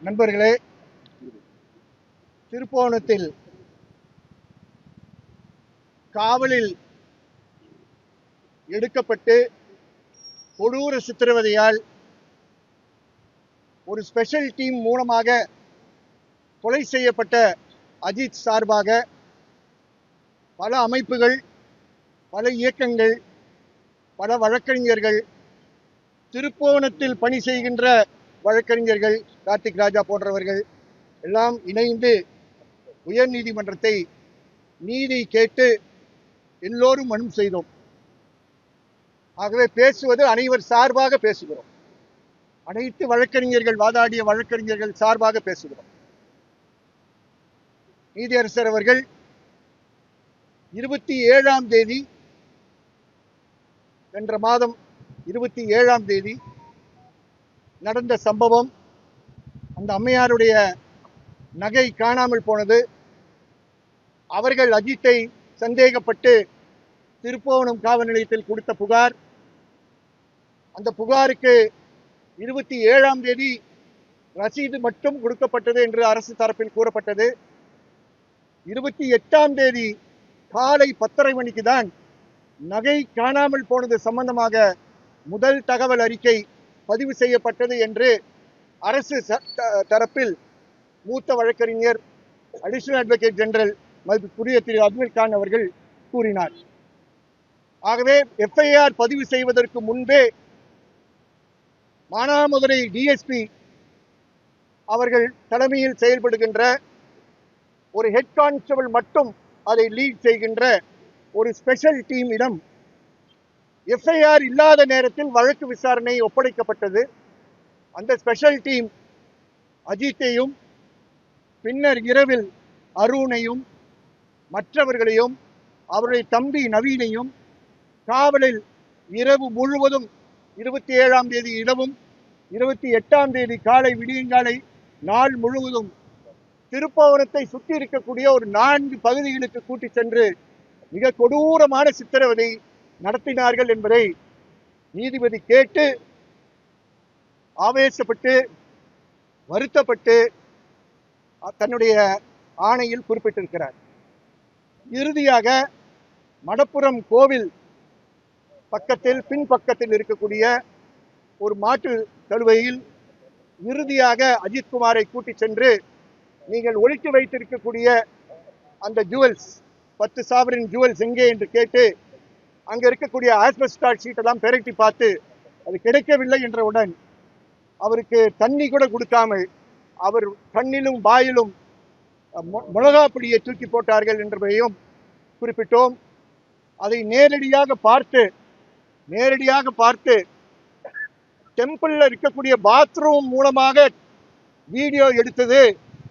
நண்பர்களே, திருப்புவனத்தில் காவலில் எடுக்கப்பட்டு கொடூர சித்திரவதையால் ஒரு ஸ்பெஷல் டீம் மூலமாக கொலை செய்யப்பட்ட அஜித் சார்பாக பல அமைப்புகள், பல இயக்கங்கள், பல வழக்கறிஞர்கள், திருப்புவனத்தில் பணி செய்கின்ற வழக்கறிஞர்கள், கார்த்திக் ராஜா போன்றவர்கள் எல்லாம் இணைந்து உயர் நீதிமன்றத்தை நீதி கேட்டு எல்லோரும் மனு செய்தோம். ஆகவே பேசுவது அனைவர் சார்பாக பேசுகிறோம். அனைத்து வழக்கறிஞர்கள், வாதாடிய வழக்கறிஞர்கள் சார்பாக பேசுகிறோம். நீதியரசர் அவர்கள் 27ஆம் தேதி, சென்ற மாதம் 27ஆம் தேதி நடந்த சம்பவம், அந்த அம்மையாருடைய நகை காணாமல் போனது, அவர்கள் அஜித்தை சந்தேகப்பட்டு திருப்புவனம் காவல் நிலையத்தில் கொடுத்த புகார், அந்த புகாருக்கு 27ஆம் தேதி ரசீது மட்டும் கொடுக்கப்பட்டது என்று அரசு தரப்பில் கூறப்பட்டது. 28ஆம் தேதி காலை 10:30 மணிக்கு தான் நகை காணாமல் போனது சம்பந்தமாக முதல் தகவல் அறிக்கை பதிவு செய்யப்பட்டது என்று அரசு தரப்பில் மூத்த வழக்கறிஞர் அடிஷனல் அட்வொகேட் ஜெனரல் மதிப்புக்குரிய திரு அஜ்மல் கான் அவர்கள் கூறினார். ஆகவே எஃப்ஐஆர் பதிவு செய்வதற்கு முன்பே மானாமதுரை டிஎஸ்பி அவர்கள் தலைமையில் செயல்படுகின்ற ஒரு ஹெட் கான்ஸ்டபிள் மட்டும் அதை லீட் செய்கின்ற ஒரு ஸ்பெஷல் டீமிடம் எஃப்ஐஆர் இல்லாத நேரத்தில் வழக்கு விசாரணை ஒப்படைக்கப்பட்டது. அந்த ஸ்பெஷல் டீம் அஜித்தையும் பின்னர் இரவில் அருணையும் மற்றவர்களையும் அவருடைய தம்பி நவீனையும் காவலில் இரவு முழுவதும் 27ஆம் தேதி இரவும் 28ஆம் தேதி காலை விடியங்காலை நாள் முழுவதும் திருப்புவனத்தை சுற்றி இருக்கக்கூடிய ஒரு 4 பகுதிகளுக்கு கூட்டிச் சென்று மிக கொடூரமான சித்திரவதை நடத்தினார்கள் என்பதை நீதிபதி கேட்டு ஆவேசப்பட்டு வருத்தப்பட்டு தன்னுடைய ஆணையில் குறிப்பிட்டிருக்கிறார். இறுதியாக மடப்புரம் கோவில் பக்கத்தில் பின்பக்கத்தில் இருக்கக்கூடிய ஒரு மாட்டு தழுவையில் இறுதியாக அஜித்குமாரை கூட்டிச் சென்று நீங்கள் ஒழித்து வைத்திருக்கக்கூடிய அந்த ஜுவல்ஸ் 10 சாவரின் ஜுவல்ஸ் எங்கே என்று கேட்டு அங்க இருக்கக்கூடிய ஆஸ்பெஸ்டாஸ் ஷீட் எல்லாம் பெரட்டி பார்த்து அது கிடைக்கவில்லை என்றவுடன் அவருக்கு தண்ணி கூட கொடுக்காமல் அவர் கண்ணிலும் வாயிலும் மிளகாப்பொடியை தூக்கி போட்டார்கள் என்பதையும் குறிப்பிட்டோம். அதை நேரடியாக பார்த்து டெம்பிள்ல இருக்கக்கூடிய பாத்ரூம் மூலமாக வீடியோ எடுத்தது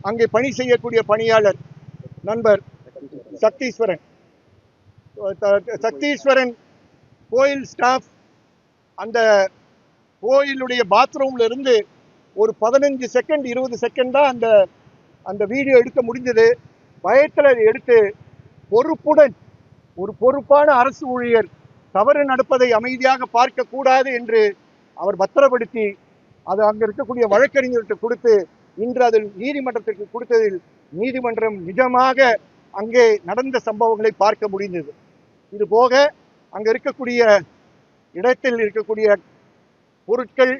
அங்கே பணி செய்யக்கூடிய பணியாளர் நண்பர் சக்தீஸ்வரன் கோயில் ஸ்டாஃப். அந்த கோயிலுடைய பாத்ரூம்ல இருந்து ஒரு 15 செகண்ட் 20 செகண்ட் தான் அந்த வீடியோ எடுக்க முடிஞ்சது. பயத்தில் எடுத்து பொறுப்புடன் ஒரு பொறுப்பான அரசு ஊழியர் தவறு நடப்பதை அமைதியாக பார்க்க கூடாது என்று அவர் பத்திரப்படுத்தி அது அங்க இருக்கக்கூடிய வழக்கறிஞர்கிட்ட கொடுத்து இன்று அதில் நீதிமன்றத்திற்கு கொடுத்ததில் நீதிமன்றம் நிஜமாக அங்கே நடந்த சம்பவங்களை பார்க்க முடிந்தது. இது போக அங்க இருக்கக்கூடிய இடத்தில் இருக்கக்கூடிய பொருட்கள்,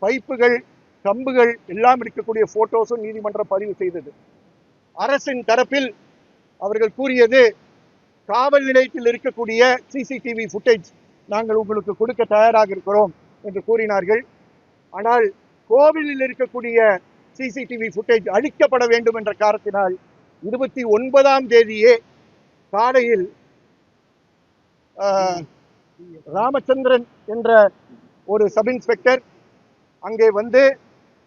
பைப்புகள், கம்புகள் எல்லாம் இருக்கக்கூடிய போட்டோஸும் நீதிமன்றம் பதிவு செய்தது. அரசின் தரப்பில் அவர்கள் கூறியது, காவல் நிலையத்தில் இருக்கக்கூடிய சிசிடிவி ஃபுட்டேஜ் நாங்கள் உங்களுக்கு கொடுக்க தயாராக இருக்கிறோம் என்று கூறினார்கள். ஆனால் கோவிலில் இருக்கக்கூடிய சிசிடிவி ஃபுட்டேஜ் அழிக்கப்பட வேண்டும் என்ற காரணத்தினால் 29ஆம் தேதியே காலையில் ராமச்சந்திரன் என்ற ஒரு சப் இன்ஸ்பெக்டர் அங்கே வந்து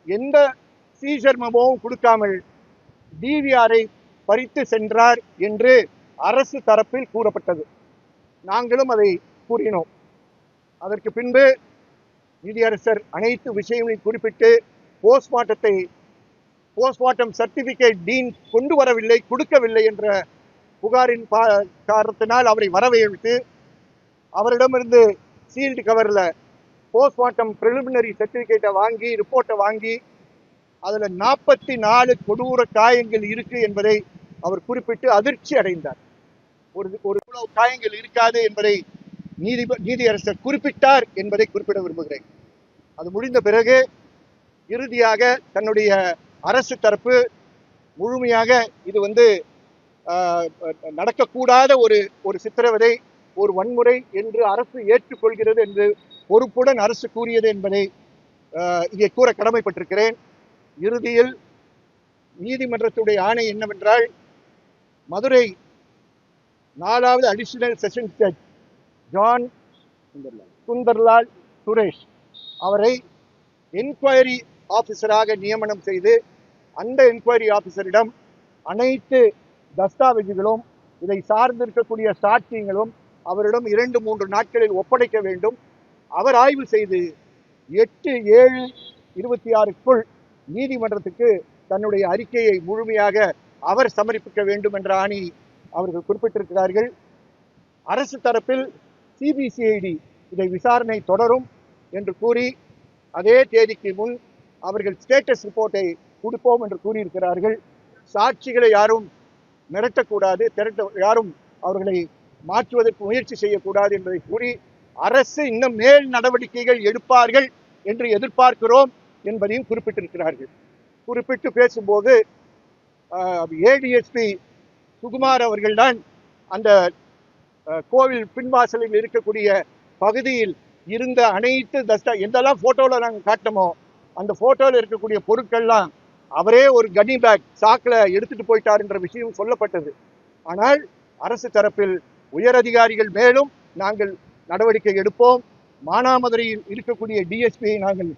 எந்த சீசர் மெமோவும் கொடுக்காமல் டிவிஆரை பறித்து சென்றார் என்று அரசு தரப்பில் கூறப்பட்டது. நாங்களும் அதை கூறினோம். அதற்கு பின்பு நீதியரசர் அனைத்து விஷயங்களையும் குறிப்பிட்டு போஸ்ட்மார்ட்டம் சர்டிபிகேட் டீன் கொண்டு வரவில்லை, கொடுக்கவில்லை என்ற புகாரின் காரணத்தினால் அவரை வரவேற்று அவரிடமிருந்து சீல்டு கவர்ல போஸ்ட்மார்ட்டம் பிரிலிமினரி சர்டிபிகேட்டை வாங்கி ரிப்போர்ட்டை வாங்கி அதுல 44 கொடூர காயங்கள் இருக்கு என்பதை அவர் குறிப்பிட்டு அதிர்ச்சி அடைந்தார். ஒரு ஒரு காயங்கள் இருக்காது என்பதை நீதியரசர் குறிப்பிட்டார் என்பதை குறிப்பிட விரும்புகிறேன். அது முடிந்த பிறகு இறுதியாக தன்னுடைய அரசு தரப்பு முழுமையாக இது நடக்கக்கூடாத ஒரு சித்திரவதை, ஒரு வன்முறை என்று அரசு ஏற்றுக்கொள்கிறது என்று பொறுப்புடன் அரசு கூறியது என்பதை இங்கே கூற கடமைப்பட்டிருக்கிறேன். இறுதியில் நீதிமன்றத்துடைய ஆணை என்னவென்றால், மதுரை 4வது additional session judge John Sunderlal Suresh அவரை என்கொயரி ஆபீசராக நியமனம் செய்து, அந்த என்கொயரி ஆபீசரிடம் அனைத்து தஸ்தாவேஜுகளும் இதை சார்ந்திருக்கக்கூடிய சாட்சியங்களும் அவரிடம் 2-3 நாட்களில் ஒப்படைக்க வேண்டும். அவர் ஆய்வு செய்து 8/7/26க்குள் நீதிமன்றத்துக்கு தன்னுடைய அறிக்கையை முழுமையாக அவர் சமர்ப்பிக்க வேண்டும் என்ற ஆணை அவர்கள் குறிப்பிட்டிருக்கிறார்கள். அரசு தரப்பில் சிபிசிஐடி இதை விசாரணை தொடரும் என்று கூறி, அதே தேதிக்கு முன் அவர்கள் ஸ்டேட்டஸ் ரிப்போர்ட்டை கொடுப்போம் என்று கூறியிருக்கிறார்கள். சாட்சிகளை யாரும் மிரட்டக்கூடாது, யாரும் அவர்களை மாற்றுவதற்கு முயற்சி செய்யக்கூடாது என்பதை கூறி, அரசு இன்னும் மேல் நடவடிக்கைகள் எடுப்பார்கள் என்று எதிர்பார்க்கிறோம் என்பதையும் குறிப்பிட்டிருக்கிறார்கள். குறிப்பிட்டு பேசும்போது ஏடிஎஸ்பி சுகுமார் அவர்கள்தான் அந்த கோவில் பின்வாசலில் இருக்கக்கூடிய பகுதியில் இருந்த அனைத்து எந்தெல்லாம் போட்டோல நாங்கள் காட்டமோ அந்த போட்டோல இருக்கக்கூடிய பொருட்கள்லாம் அவரே ஒரு கனி பேக் சாக்கில் எடுத்துட்டு போயிட்டார் என்ற விஷயம் சொல்லப்பட்டது. ஆனால் அரசு தரப்பில் உயர் அதிகாரிகள் மேலும் நாங்கள் நடவடிக்கை எடுப்போம், மானாமதுரையில் இருக்கக்கூடிய டிஎஸ்பியை நாங்கள்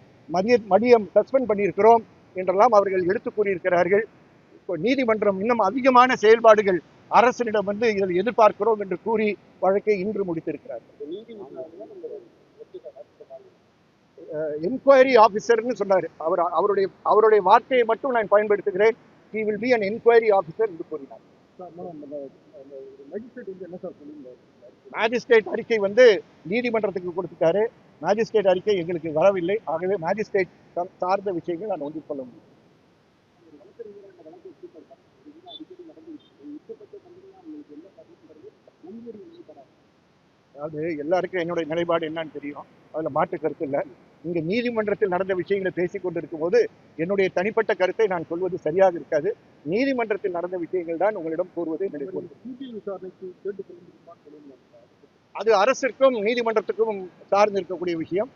மதியம் சஸ்பெண்ட் பண்ணியிருக்கிறோம் என்றெல்லாம் அவர்கள் எடுத்து கூறியிருக்கிறார்கள். நீதிமன்றம் இன்னும் அதிகமான செயல்பாடுகள் அரசிடம் இதில் எதிர்பார்க்கிறோம் என்று கூறி வழக்கை இன்று முடித்திருக்கிறார்கள். என்கொயரி ஆபீசர்னு சொன்னார். அவருடைய வார்த்தையை மட்டும் நான் பயன்படுத்துகிறேன். he will be an inquiry officer என்று கூறினார். மேஜிஸ்ட்ரேட் அறிக்கை நீதிமன்றத்துக்கு கொடுத்துட்டாரு. மேஜிஸ்ட்ரேட் அறிக்கை எங்களுக்கு வரவில்லை. ஆகவே மேஜிஸ்ட்ரேட் சார்ந்த விஷயங்கள் நான் ஒன்றிக் கொள்ள முடியும். அதாவது எல்லாருக்கும் என்னுடைய நிலைப்பாடு என்னன்னு தெரியும், அதுல மாற்று கருத்து இல்லை. இங்க நீதிமன்றத்தில் நடந்த விஷயங்களை பேசிக் கொண்டிருக்கும் போது என்னுடைய தனிப்பட்ட கருத்தை நான் சொல்வது சரியாக இருக்காது. நீதிமன்றத்தில் நடந்த விஷயங்கள் தான் உங்களிடம் கூறுவது என்னுடைய அது அரசிற்கும் நீதிமன்றத்துக்கும் சார்ந்து இருக்கக்கூடிய விஷயம்.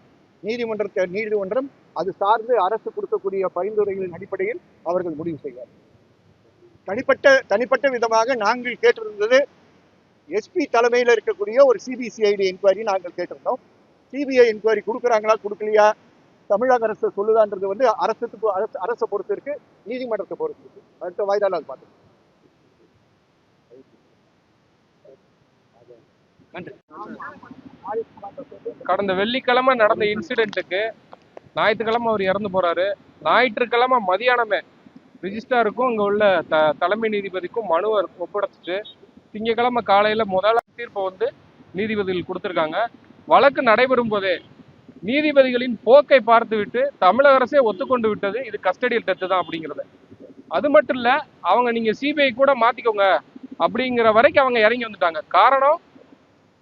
நீதிமன்றம் அது சார்ந்து அரசு கொடுக்கக்கூடிய பரிந்துரைகளின் அடிப்படையில் அவர்கள் முடிவு செய்வார். தனிப்பட்ட விதமாக நாங்கள் கேட்டிருந்தது, எஸ்பி தலைமையில் இருக்கக்கூடிய ஒரு சிபிசிஐடி என்கொயரி நாங்கள் கேட்டிருந்தோம். சிபிஐ என்கொயரி கொடுக்குறாங்களா கொடுக்கலையா, தமிழக அரசு சொல்லுதான்றது அரசை பொறுத்து இருக்கு, நீதிமன்றத்தை பொறுத்து இருக்கு. அடுத்த வாய்தால அது பார்த்து. நன்றி. கடந்த வெள்ளிக்கிழமை நடந்த இன்சிடென்ட்டுக்கு ஞாயிற்றுக்கிழமை அவர் இறந்து போறாரு. ஞாயிற்றுக்கிழமை மதியானமே ரிஜிஸ்ட்ராருக்கும் இங்கே உள்ள தலைமை நீதிபதிக்கும் மனுவை ஒப்படைச்சிட்டு திங்கக்கிழமை காலையில் முதல் தீர்ப்பை நீதிபதிகள் கொடுத்துருக்காங்க. வழக்கு நடைபெறும் போதே நீதிபதிகளின் போக்கை பார்த்துவிட்டு தமிழக அரசே ஒத்துக்கொண்டு விட்டது இது கஸ்டடியல் டெத்து தான் அப்படிங்கிறத. அது மட்டும் இல்லை, அவங்க நீங்கள் சிபிஐ கூட மாற்றிக்கோங்க அப்படிங்கிற வரைக்கும் அவங்க இறங்கி வந்துட்டாங்க. காரணம்,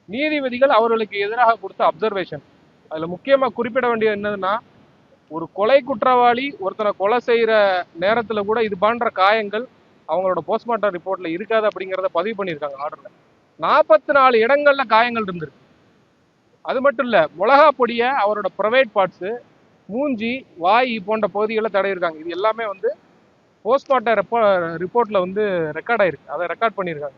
நீதிபதிகள் அவர்களுக்கு எதிராக கொடுத்த அப்சர்வேஷன். அதில் முக்கியமாக குறிப்பிட வேண்டியது என்னதுன்னா, ஒரு கொலை குற்றவாளி ஒருத்தனை கொலை செய்கிற நேரத்தில் கூட இது போன்ற காயங்கள் அவங்களோட போஸ்ட்மார்ட்டம் ரிப்போர்ட்டில் இருக்காது அப்படிங்கிறத பதிவு பண்ணியிருக்காங்க ஆர்டரில். 44 இடங்களில் காயங்கள் இருந்திருக்கு. அது மட்டும் இல்லை, மிளகா பொடியை அவரோட ப்ரைவேட் பார்ட்ஸு, மூஞ்சி, வாய் போன்ற பகுதிகளில் தடையிருக்காங்க. இது எல்லாமே போஸ்ட்மார்ட்டம் ரிப்போர்ட்டில் ரெக்கார்ட் ஆயிருக்கு. அதை ரெக்கார்ட் பண்ணியிருக்காங்க.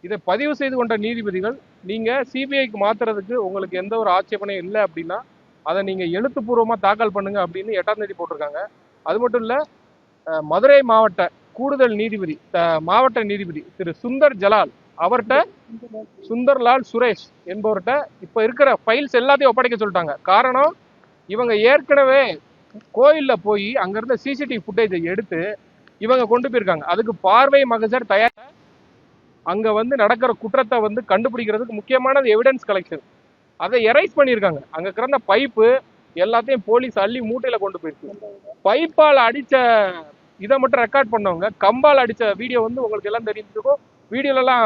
இதை பதிவு செய்து கொண்ட நீதிபதிகள், நீங்கள் சிபிஐக்கு மாற்றுறதுக்கு உங்களுக்கு எந்த ஒரு ஆட்சேபனையும் இல்லை அப்படின்னா அதை நீங்கள் எழுத்துப்பூர்வமாக தாக்கல் பண்ணுங்க அப்படின்னு 8ஆம் தேதி போட்டிருக்காங்க. அது மட்டும் இல்லை, மதுரை மாவட்ட கூடுதல் நீதிபதி மாவட்ட நீதிபதி திரு சுந்தர் ஜலால் அவர்கிட்ட சுந்தர்லால் சுரேஷ் என்பவர்கிட்ட இப்போ இருக்கிற ஃபைல்ஸ் எல்லாத்தையும் ஒப்படைக்க சொல்லிட்டாங்க. காரணம், இவங்க ஏற்கனவே கோயிலில் போய் அங்கேருந்த சிசிடிவி ஃபுட்டேஜை எடுத்து இவங்க கொண்டு போயிருக்காங்க. அதுக்கு பார்வை மகஜர் தயார். அங்கே நடக்கிற குற்றத்தை கண்டுபிடிக்கிறதுக்கு முக்கியமானது எவிடன்ஸ் கலெக்ஷன். அதை எரைஸ் பண்ணியிருக்காங்க. அங்கே கிடந்த பைப்பு, எல்லாத்தையும் போலீஸ் அள்ளி மூட்டையில கொண்டு போயிருக்கு. பைப்பால் அடிச்ச இதை மட்டும் ரெக்கார்ட் பண்ணவங்க கம்பால் அடிச்ச வீடியோ வந்து உங்களுக்கு எல்லாம் தெரிஞ்சிருக்கும். வீடியோலாம்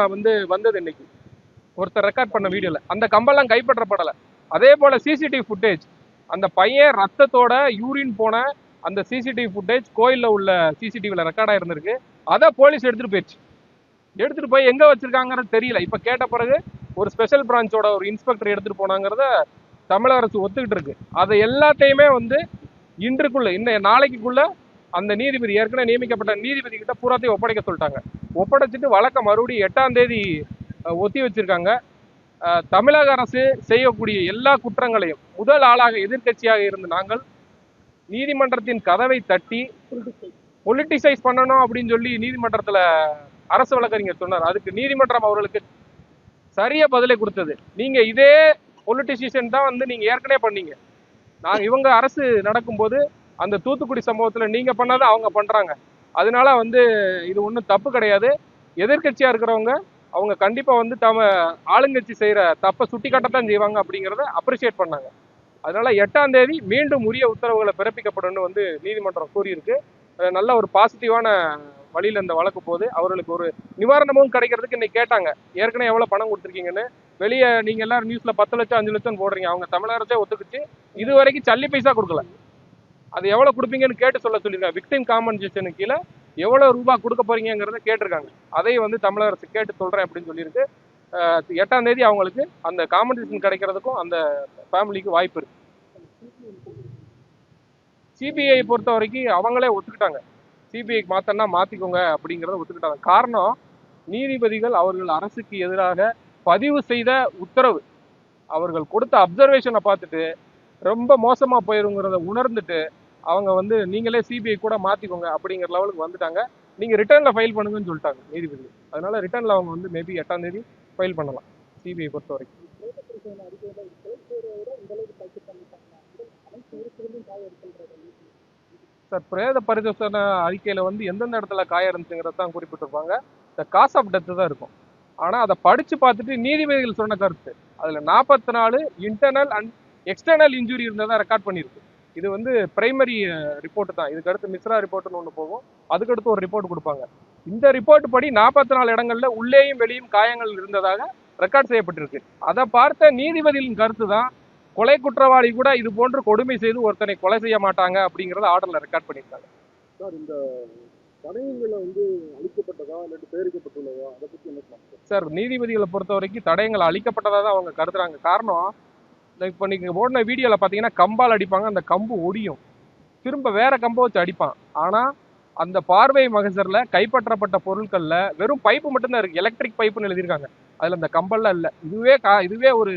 வந்தது இன்னைக்கு ஒருத்தர் ரெக்கார்ட் பண்ண வீடியோல அந்த கம்பெல்லாம் கைப்பற்றப்படலை. அதே போல சிசிடிவி ஃபுட்டேஜ், அந்த பையன் ரத்தத்தோட யூரின் போன அந்த சிசிடிவி ஃபுட்டேஜ் கோயில்ல உள்ள சிசிடிவில ரெக்கார்ட் ஆயிருந்திருக்கு. அதை போலீஸ் எடுத்துட்டு போயிடுச்சு. எடுத்துட்டு போய் எங்க வச்சிருக்காங்கிறது தெரியல. இப்ப கேட்ட பிறகு ஒரு ஸ்பெஷல் பிரான்ச்சோட ஒரு இன்ஸ்பெக்டர் எடுத்துட்டு போனாங்கிறத தமிழக அரசு ஒத்துக்கிட்டு இருக்கு. அதை எல்லாத்தையுமே இன்றுக்குள்ள இந்த நாளைக்குள்ள அந்த நீதிபதி ஏற்கனவே நியமிக்கப்பட்ட நீதிபதி கிட்ட பூராத்தையும் ஒப்படைக்க சொல்லிட்டாங்க. ஒப்படைச்சிட்டு வழக்க மறுபடியும் 8ஆம் தேதி ஒத்தி வச்சிருக்காங்க. தமிழக அரசு செய்யக்கூடிய எல்லா குற்றங்களையும் முதல் ஆளாக எதிர்க்கட்சியாக இருந்த நாங்கள் நீதிமன்றத்தின் கதவை தட்டி பொலிட்டிசைஸ் பண்ணணும் அப்படின்னு சொல்லி நீதிமன்றத்துல அரசு வழக்கறிஞர் சொன்னார். அதுக்கு நீதிமன்றம் அவர்களுக்கு சரியா பதிலை கொடுத்தது. நீங்க இதே பொலிட்டிசியன் தான் நீங்க ஏற்கனவே பண்ணீங்க. இவங்க அரசு நடக்கும்போது அந்த தூத்துக்குடி சம்பவத்துல நீங்க பண்ணாத அவங்க பண்றாங்க. அதனால இது ஒன்றும் தப்பு கிடையாது. எதிர்கட்சியா இருக்கிறவங்க அவங்க கண்டிப்பா ஆளுங்கட்சி செய்யற தப்பை சுட்டி காட்டத்தான் செய்வாங்க அப்படிங்கிறத அப்ரிசியேட் பண்ணாங்க. அதனால 8ஆம் தேதி மீண்டும் உரிய உத்தரவுகளை பிறப்பிக்கப்படும் நீதிமன்றம் கூறியிருக்கு. நல்ல ஒரு பாசிட்டிவான வழியில இந்த வழக்கு போகுது. அவர்களுக்கு ஒரு நிவாரணமும் கிடைக்கிறதுக்கு இன்னைக்கு கேட்டாங்க, ஏற்கனவே எவ்வளவு பணம் கொடுத்துருக்கீங்கன்னு. வெளியே நீங்க எல்லாரும் நியூஸ்ல 10 லட்சம் 5 லட்சம் போடுறீங்க. அவங்க தமிழக அரசே ஒத்துக்குச்சு. இது வரைக்கும் சல்லி பைசா கொடுக்கல. அது எவ்வளவு கொடுப்பீங்கன்னு கேட்டு சொல்லியிருக்காங்க. விக்டிம் காம்பன்சேஷனுக்கு கீழே எவ்வளவு ரூபாய் கொடுக்க போறீங்கிறத கேட்டிருக்காங்க. அதை தமிழக அரசு கேட்டு சொல்றேன் அப்படின்னு சொல்லியிருக்கு. 8ஆம் தேதி அவங்களுக்கு அந்த காம்பன்சேஷன் கிடைக்கிறதுக்கும் அந்த ஃபேமிலிக்கு வாய்ப்பு இருக்கு. சிபிஐ பொறுத்த வரைக்கும் அவங்களே ஒத்துக்கிட்டாங்க. சிபிஐ மாத்தனா மாத்திக்கோங்க அப்படிங்கிறத ஒத்துக்கிட்டாங்க. காரணம், நீதிபதிகள் அவர்கள் அரசுக்கு எதிராக பதிவு செய்த உத்தரவு, அவர்கள் கொடுத்த அப்சர்வேஷனை பார்த்துட்டு ரொம்ப மோசமா போயிருங்கிறத உணர்ந்துட்டு அவங்க நீங்களே சிபிஐ கூட மாத்திக்கோங்க அப்படிங்கிற லெவலுக்கு வந்துட்டாங்க. நீங்க ரிட்டர்ன்ல ஃபைல் பண்ணுங்கன்னு சொல்லிட்டாங்க நீதிபதி. அதனால ரிட்டர்ன்ல அவங்க மேபி 8ஆம் தேதி ஃபைல் பண்ணலாம் சிபிஐ பொறுத்த வரைக்கும். சார், பிரேத பரிசோதனை அறிக்கையில எந்தெந்த இடத்துல காயம் இருந்துச்சுங்கிறது தான் குறிப்பிட்டிருப்பாங்க. இந்த காஸ் ஆஃப் டெத்து தான் இருக்கும். ஆனா அதை படிச்சு பார்த்துட்டு நீதிபதிகள் சொன்ன கருத்து அதுல 44 இன்டர்னல் அண்ட் எக்ஸ்டர்னல் இன்ஜுரி இருந்ததா ரெக்கார்ட் பண்ணிருக்கு. இது பிரைமரி ரிப்போர்ட் தான். இதுக்கு அடுத்து மிஸ்ரா ரிப்போர்ட்னு ஒன்று போகும். அதுக்கடுத்து ஒரு ரிப்போர்ட் கொடுப்பாங்க. இந்த ரிப்போர்ட் படி 44 இடங்கள்ல உள்ளேயும் வெளியும் காயங்கள் இருந்ததாக ரெக்கார்ட் செய்யப்பட்டிருக்கு. அதை பார்த்த நீதிபதிகளின் கருத்து தான் கொலை குற்றவாளி கூட இது போன்று கொடுமை செய்து ஒருத்தனை கொலை செய்ய மாட்டாங்க அப்படிங்கறத ஆர்டர்ல ரெக்கார்ட் பண்ணியிருக்காங்க. சார், இந்த தடயங்களை அளிக்கப்பட்டதா இல்லாட்டி பெயரிக்கப்பட்டுள்ளதா, அதை பத்தி என்ன சார், நீதிபதிகளை பொறுத்த வரைக்கும் தடயங்கள் அளிக்கப்பட்டதா தான் அவங்க கருதுறாங்க. காரணம், இப்போ நீங்க ஓடின வீடியோல பாத்தீங்கன்னா கம்பால் அடிப்பாங்க, அந்த கம்பு ஒடியும், திரும்ப வேற கம்பை வச்சு அடிப்பான். ஆனா அந்த பார்வை மகசர்ல கைப்பற்றப்பட்ட பொருட்கள்ல வெறும் பைப்பு மட்டும்தான் இருக்கு. எலக்ட்ரிக் பைப்புன்னு எழுதியிருக்காங்க. அதுல அந்த கம்பல்லாம் இல்ல. இதுவே ஒரு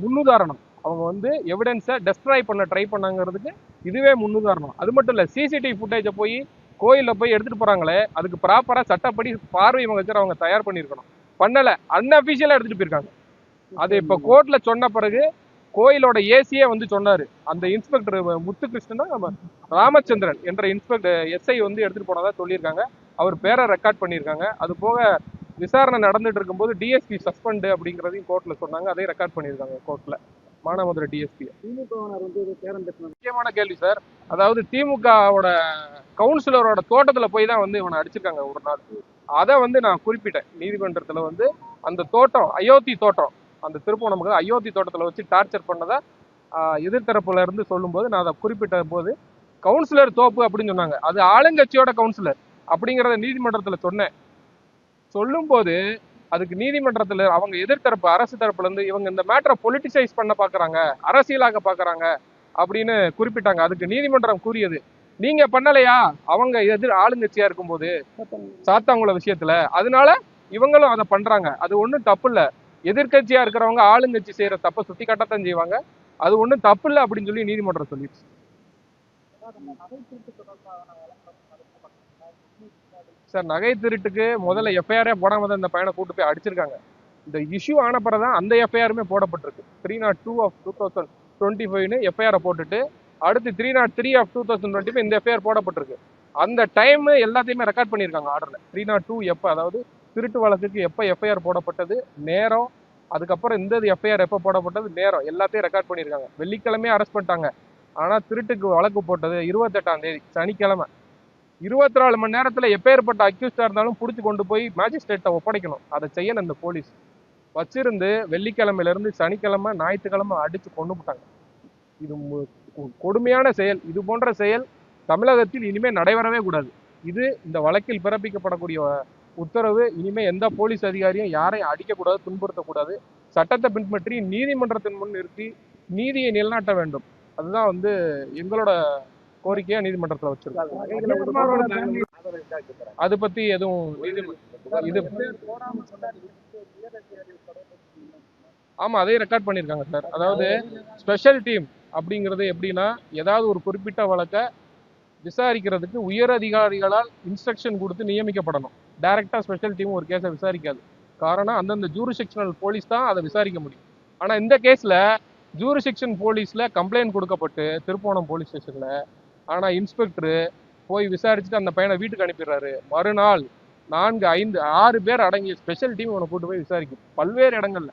முன்னுதாரணம். அவங்க எவிடன்ஸை டெஸ்ட்ராய் பண்ண ட்ரை பண்ணாங்கிறதுக்கு இதுவே முன்னுதாரணம். அது மட்டும் இல்ல, சிசிடிவி ஃபுட்டேஜை போய் கோயில்ல போய் எடுத்துட்டு போறாங்களே, அதுக்கு ப்ராப்பரா சட்டப்படி பார்வை மகஜர் அவங்க தயார் பண்ணியிருக்கணும். பண்ணல, அன்அபிஷியலா எடுத்துட்டு போயிருக்காங்க. அது இப்ப கோர்ட்ல சொன்ன பிறகு கோயிலோட ஏசியே சொன்னாரு. அந்த இன்ஸ்பெக்டர் முத்துகிருஷ்ணன், நம்ம ராமச்சந்திரன் என்ற இன்ஸ்பெக்டர் எஸ்ஐ எடுத்துட்டு போனதா சொல்லியிருக்காங்க. அவர் பேரை ரெக்கார்ட் பண்ணியிருக்காங்க. அது போக விசாரணை நடந்துட்டு இருக்கும்போது டிஎஸ்பி சஸ்பெண்ட் அப்படிங்கிறதையும் கோர்ட்ல சொன்னாங்க. அதையும் ரெக்கார்ட் பண்ணியிருக்காங்க கோர்ட்ல. மானாமதுரை டிஎஸ்பி. முக்கியமான கேள்வி சார். அதாவது திமுகவோட கவுன்சிலரோட தோட்டத்துல போய் தான் இவனை அடிச்சிருக்காங்க ஒரு நாள். அதை நான் குறிப்பிட்டேன் நீதிமன்றத்துல. அந்த தோட்டம் அயோத்தி தோட்டம், அந்த திருப்பூணம் அயோத்தி தோட்டத்துல வச்சு டார்ச்சர் பண்ணதா எதிர்த்தரப்புல இருந்து சொல்லும்போது நான் அதை குறிப்பிட்ட போது கவுன்சிலர் தோப்பு அப்படின்னு சொன்னாங்க. அது ஆளுங்கட்சியோட கவுன்சிலர் அப்படிங்கிறத நீதிமன்றத்துல சொன்னேன். சொல்லும் போது அதுக்கு நீதிமன்றத்துல அவங்க எதிர்த்தரப்பு அரசு தரப்புல இருந்து இவங்க இந்த மேட்டரை பொலிட்டிசைஸ் பண்ண பாக்குறாங்க, அரசியலாக்க பாக்குறாங்க அப்படின்னு குறிப்பிட்டாங்க. அதுக்கு நீதிமன்றம் கூறியது, நீங்க பண்ணலையா, அவங்க ஆளுங்கட்சியா இருக்கும்போது சாத்தாங்குளம் விஷயத்துல, அதனால இவங்களும் அதை பண்றாங்க, அது ஒண்ணும் தப்பு இல்ல. எதிர்கட்சியா இருக்கிறவங்க ஆளுங்கட்சி செய்யற தப்பை சுட்டி காட்டத்தான் செய்வாங்க, அது ஒண்ணும் தப்பு இல்லை அப்படின்னு சொல்லி நீதிமன்றம் சொல்லிடுச்சு. சார், நகை திருட்டுக்கு முதல்ல எஃப்ஐஆரே போடாம தான் இந்த பையனை கூட்டு போய் அடிச்சிருக்காங்க. இந்த இஷ்யூ ஆன பிறகுதான் அந்த எஃப்ஐஆருமே போடப்பட்டிருக்கு. 302 ஆஃப் 2025 எஃப்ஐஆரை போட்டுட்டு அடுத்து 303 ஆஃப் 2025 இந்த எஃப்ஐஆர் போடப்பட்டிருக்கு. அந்த டைம் எல்லாத்தையுமே ரெக்கார்ட் பண்ணியிருக்காங்க ஆர்டர்ல. 302 எப்போ, அதாவது திருட்டு வழக்குக்கு எப்போ எஃப்ஐஆர் போடப்பட்டது, நேரம், அதுக்கப்புறம் இந்த எஃப்ஐஆர் எப்போ போடப்பட்டது நேரம் எல்லாத்தையும் ரெக்கார்ட் பண்ணியிருக்காங்க. வெள்ளிக்கிழமையே அரெஸ்ட் பண்ணிட்டாங்க. ஆனா திருட்டுக்கு வழக்கு போட்டது 28ஆம் தேதி சனிக்கிழமை. 24 மணி நேரத்துல எப்பேற்பட்ட அக்யூஸ்டா இருந்தாலும் புடிச்சு கொண்டு போய் மேஜிஸ்ட்ரேட்டை ஒப்படைக்கணும். அதை செய்யணும் இந்த போலீஸ். வச்சிருந்து வெள்ளிக்கிழமையில இருந்து சனிக்கிழமை ஞாயிற்றுக்கிழமை அடிச்சு கொண்டுட்டாங்க. இது கொடுமையான செயல். இது போன்ற செயல் தமிழகத்தில் இனிமே நடைபெறவே கூடாது. இது இந்த வழக்கில் பிறப்பிக்கப்படக்கூடிய உத்தரவு. இனிமே எந்த போலீஸ் அதிகாரியும் யாரையும் அடிக்கக்கூடாது, துன்புறுத்தக்கூடாது. சட்டத்தை பின்பற்றி நீதிமன்றத்தின் முன் நிறுத்தி நீதியை நிலைநாட்ட வேண்டும். அதுதான் எங்களோட கோரிக்கையா நீதிமன்றத்துல வச்சிருக்கோம். அது பத்தி எதுவும் இது ஆமா, அதையும் ரெக்கார்ட் பண்ணியிருக்காங்க சார். அதாவது ஸ்பெஷல் டீம் அப்படிங்கிறது எப்படின்னா, ஏதாவது ஒரு குறிப்பிட்ட வழக்கை விசாரிக்கிறதுக்கு உயர் அதிகாரிகளால் இன்ஸ்ட்ரக்ஷன் கொடுத்து நியமிக்கப்படணும். டைரக்டா ஸ்பெஷல் டீம் ஒரு கேஸை விசாரிக்காது. காரணம், அந்தந்த ஜூரிசெக்ஷனல் போலீஸ் தான் அதை விசாரிக்க முடியும். ஆனா இந்த கேஸ்ல ஜூரிசெக்ஷன் போலீஸ்ல கம்ப்ளைண்ட் கொடுக்கப்பட்டு திருப்போணம் போலீஸ் ஸ்டேஷன்ல, ஆனா இன்ஸ்பெக்டர் போய் விசாரிச்சுட்டு அந்த பையனை வீட்டுக்கு அனுப்பிடுறாரு. மறுநாள் 4, 5, 6 பேர் அடங்கிய ஸ்பெஷல் டீம் இவனை கூட்டு போய் விசாரிக்கும் பல்வேறு இடங்கள்ல.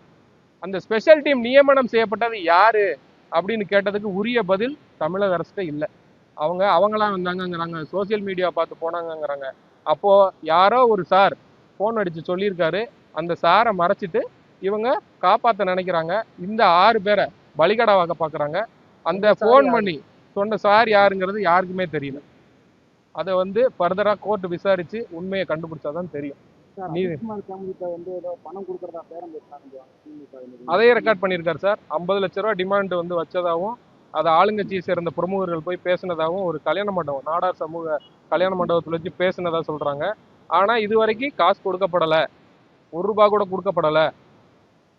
அந்த ஸ்பெஷல் டீம் நியமனம் செய்யப்பட்டது யாரு அப்படின்னு கேட்டதுக்கு உரிய பதில் தமிழக அரசு இல்லை. அவங்களாம் வந்தாங்கங்கிறாங்க, சோசியல் மீடியா பார்த்து போனாங்கங்கிறாங்க. அப்போ யாரோ ஒரு சார் போன் அடிச்சு சொல்லியிருக்காரு. அந்த சாரை மறைச்சிட்டு இவங்க காப்பாற்ற நினைக்கிறாங்க. இந்த 6 பேரை பலிகடாவாக பாக்குறாங்க. அந்த போன் பண்ணி சொன்ன சார் யாருங்கிறது யாருக்குமே தெரியல. அதை ஃபர்தரா கோர்ட் விசாரிச்சு உண்மையை கண்டுபிடிச்சாதான் தெரியும். அதையே ரெக்கார்ட் பண்ணியிருக்காரு சார். 50 லட்ச ரூபாய் டிமாண்ட் வச்சதாகவும், அதை ஆளுங்கட்சியை சேர்ந்த பிரமுகர்கள் போய் பேசினதாகவும், ஒரு கல்யாண மண்டபம் நாடார் சமூக கல்யாண மண்டபத்தில் வச்சு பேசினதா சொல்றாங்க. ஆனா இது வரைக்கும் காசு கொடுக்கப்படல, ₹1 கூட கொடுக்கப்படல.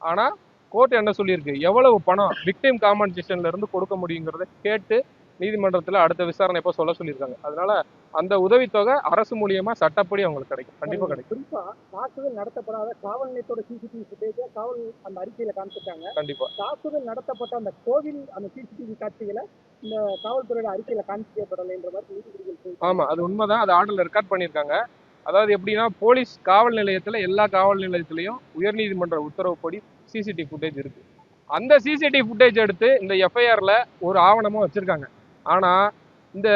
ஆனா கோர்ட் என்ன சொல்லியிருக்கு, எவ்வளவு பணம் விக்டிம் காம்பன்சேஷன்ல இருந்து கொடுக்க முடியுங்கிறத கேட்டு நீதிமன்றத்துல அடுத்த விசாரணை எப்போ சொல்ல சொல்லியிருக்காங்க. அதனால அந்த உதவித்தொகை அரசு மூலியமா சட்டப்படி அவங்களுக்கு கிடைக்கும், கண்டிப்பா கிடைக்கும். குறிப்பா தாக்குதல் நடத்தப்படாத காவல் நிலையத்தோட சிசிடிவி ஃபுட்டேஜ் காவல் அந்த அறிக்கையில காமிச்சிருக்காங்க. கண்டிப்பா தாக்குதல் நடத்தப்பட்ட அந்த கோவில் அந்த சிசிடிவி காட்சிகளை இந்த காவல்துறையோட அறிக்கையில காமிக்கப்படலைன்ற மாதிரி நீதிபதிகள். ஆமா, அது உண்மைதான். அது ஆர்டர்ல ரெக்கார்ட் பண்ணியிருக்காங்க. அதாவது எப்படின்னா, போலீஸ் காவல் நிலையத்துல எல்லா காவல் நிலையத்திலையும் உயர்நீதிமன்ற உத்தரவுப்படி சிசிடிவி ஃபுட்டேஜ் இருக்கு. அந்த சிசிடிவி ஃபுட்டேஜ் எடுத்து இந்த எஃப்ஐஆர்ல ஒரு ஆவணமா வச்சிருக்காங்க. ஆனா இந்த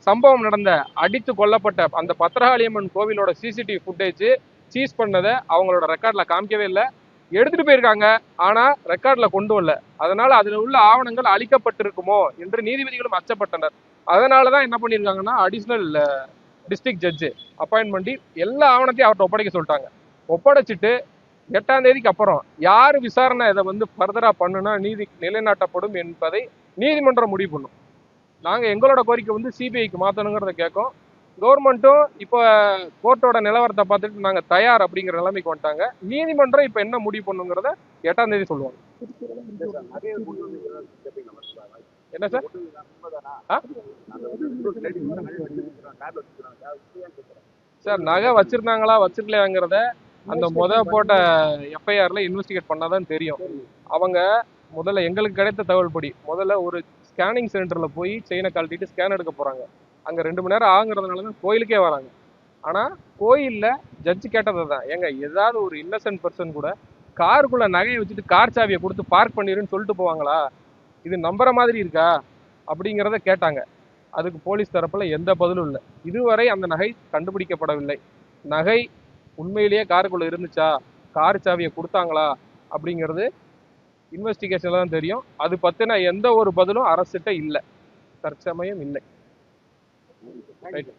சம்பவம் நடந்த அடித்து கொல்லப்பட்ட அந்த பத்திரகாளியம்மன் கோவிலோட சிசிடிவி ஃபுட்டேஜ் சீஸ் பண்ணதை அவங்களோட ரெக்கார்ட்ல காமிக்கவே இல்லை. எடுத்துட்டு போயிருக்காங்க, ஆனா ரெக்கார்ட்ல கொண்டு வரல. அதனால அதுல உள்ள ஆவணங்கள் அழிக்கப்பட்டிருக்குமோ என்று நீதிபதிகளும் அச்சப்பட்டனர். அதனாலதான் என்ன பண்ணிருக்காங்கன்னா, அடிஷனல் டிஸ்ட்ரிக்ட் ஜட்ஜு அப்பாயின்ட் பண்ணி எல்லா ஆவணத்தையும் அவர்கிட்ட ஒப்படைக்க சொல்லிட்டாங்க. ஒப்படைச்சிட்டு 8ஆம் தேதிக்கு அப்புறம் யாரு விசாரணை இதை ஃபர்தரா பண்ணுனா நீதி நிலைநாட்டப்படும் என்பதை நீதிமன்றம் முடிவு பண்ணும். நாங்க எங்களோட கோரிக்கை சிபிஐக்கு மாத்தணுங்கிறத கேட்கோம். கவர்மெண்ட்டும் இப்ப கோர்ட்டோட நிலவரத்தை பார்த்துட்டு நாங்க தயார் அப்படிங்கிற நிலைமைக்கு வந்துட்டாங்க. நீதிமன்றம் இப்ப என்ன முடிவு பண்ணுங்கிறத 8ஆம் தேதி சொல்லுவாங்க. என்ன சார்? சார், நகை வச்சிருந்தாங்களா வச்சிருக்கலையாங்கிறத அந்த போட்ட எஃப்ஐஆர்ல இன்வெஸ்டிகேட் பண்ணாதான் தெரியும். அவங்க முதல்ல எங்களுக்கு கிடைத்த தகவல் படி முதல்ல ஒரு ஸ்கேனிங் சென்டர்ல போய் செயினை கழட்டிட்டு ஸ்கேன் எடுக்க போறாங்க. அங்க 2 மணி நேரம் ஆகுங்கிறதுனாலதான் கோயிலுக்கே வராங்க. ஆனா கோயில்ல ஜட்ஜு கேட்டதை தான், ஏங்க ஏதாவது ஒரு இன்னசென்ட் பர்சன் கூட காருக்குள்ள நகையை வச்சுட்டு கார் சாவியை கொடுத்து பார்க் பண்ணிருன்னு சொல்லிட்டு போவாங்களா? இது நம்புற மாதிரி இருக்கா அப்படிங்கிறத கேட்டாங்க. அதுக்கு போலீஸ் தரப்புல எந்த பதிலும் இல்லை. இதுவரை அந்த நகை கண்டுபிடிக்கப்படவில்லை. நகை உண்மையிலேயே காருக்குள்ள இருந்துச்சா, கார் சாவியை கொடுத்தாங்களா அப்படிங்கிறது இன்வெஸ்டிகேஷன்ல தான் தெரியும். அது பத்தின எந்த ஒரு பதிலும் அரசிட்ட இல்லை, தற்சமயம் இல்லை. ரைட்.